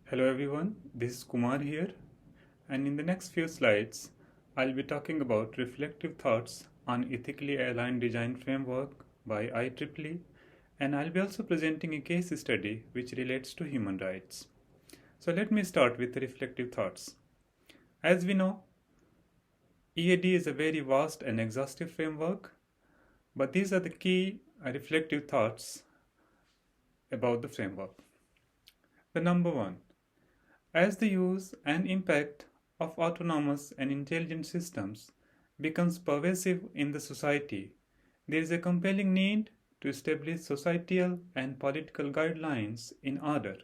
Hello everyone, this is Kumar here, and in the next few slides, I'll be talking about reflective thoughts on ethically aligned design framework by IEEE, and I'll be also presenting a case study which relates to human rights. So let me start with the reflective thoughts. As we know, EAD is a very vast and exhaustive framework, but these are the key reflective thoughts about the framework. The number one, as the use and impact of autonomous and intelligent systems becomes pervasive in the society, there is a compelling need to establish societal and political guidelines in order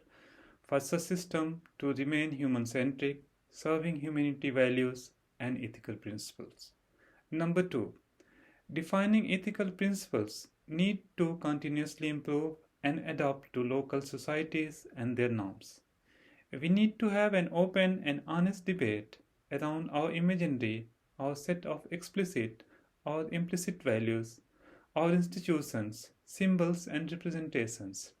for such system to remain human-centric, serving humanity values and ethical principles. Number two, defining ethical principles need to continuously improve and adapt to local societies and their norms. We need to have an open and honest debate around our imaginary, our set of explicit or implicit values, our institutions, symbols, and representations.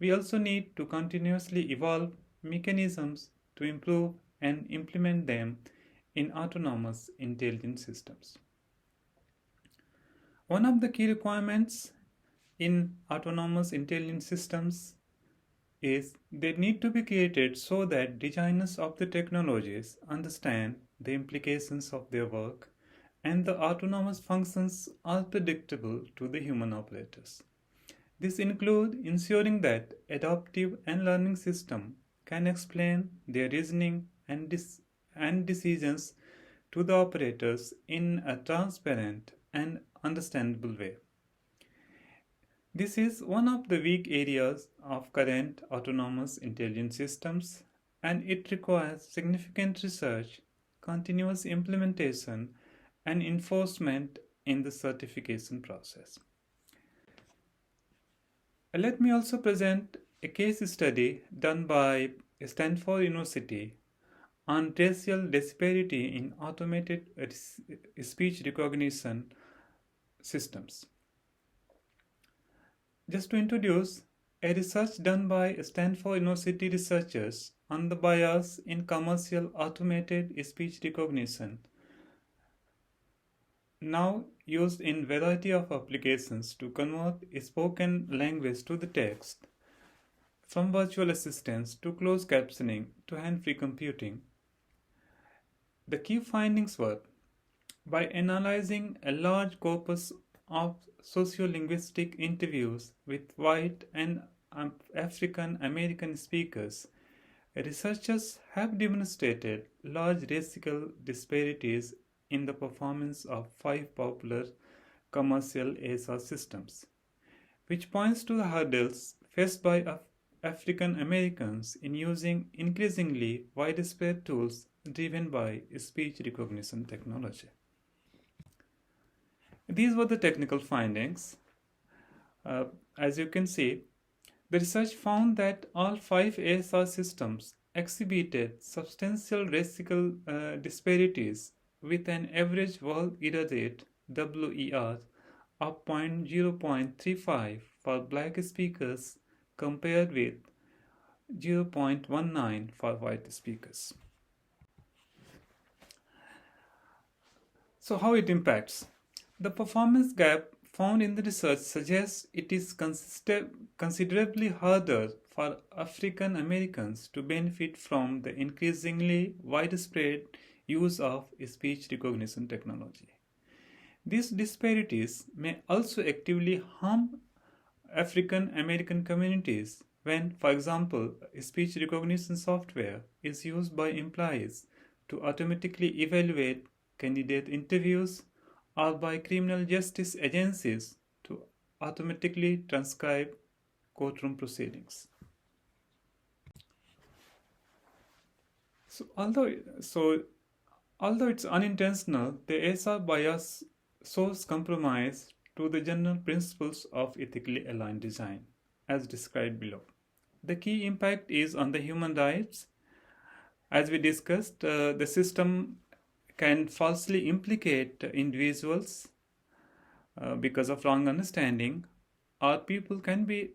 We also need to continuously evolve mechanisms to improve and implement them in autonomous intelligent systems. One of the key requirements in autonomous intelligent systems is they need to be created so that designers of the technologies understand the implications of their work and the autonomous functions are predictable to the human operators. This includes ensuring that adaptive and learning system can explain their reasoning and decisions to the operators in a transparent and understandable way. This is one of the weak areas of current autonomous intelligence systems, and it requires significant research, continuous implementation, and enforcement in the certification process. Let me also present a case study done by Stanford University on racial disparity in automated speech recognition systems. Just to introduce, a research done by Stanford University researchers on the bias in commercial automated speech recognition, now used in variety of applications to convert spoken language to the text, from virtual assistants to closed captioning to hand-free computing. The key findings were, by analyzing a large corpus of sociolinguistic interviews with white and African American speakers, researchers have demonstrated large racial disparities in the performance of 5 popular commercial ASA systems, which points to the hurdles faced by African Americans in using increasingly widespread tools driven by speech recognition technology. These were the technical findings. As you can see, the research found that all 5 ASR systems exhibited substantial racial disparities with an average world error rate WER of 0.35 for black speakers compared with 0.19 for white speakers. So how it impacts? The performance gap found in the research suggests it is considerably harder for African Americans to benefit from the increasingly widespread use of speech recognition technology. These disparities may also actively harm African American communities when, for example, speech recognition software is used by employees to automatically evaluate candidate interviews or by criminal justice agencies to automatically transcribe courtroom proceedings. Although it's unintentional, the ASR bias shows compromise to the general principles of ethically aligned design, as described below. The key impact is on the human rights. As we discussed, the system can falsely implicate individuals because of wrong understanding, or people can be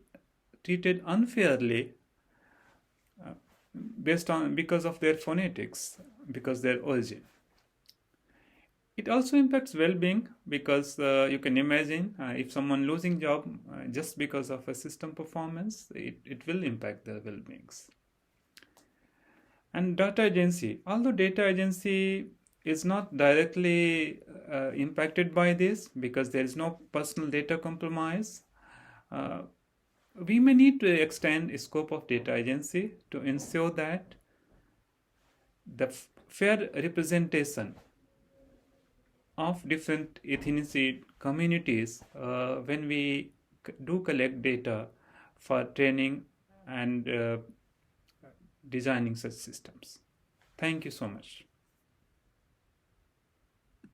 treated unfairly because of their phonetics, because their origin. It also impacts well-being because you can imagine if someone losing job just because of a system performance, it will impact their well-beings. And data agency, although data agency is not directly impacted by this because there is no personal data compromise, we may need to extend the scope of data agency to ensure that the fair representation of different ethnicity communities when we do collect data for training and designing such systems. Thank you so much.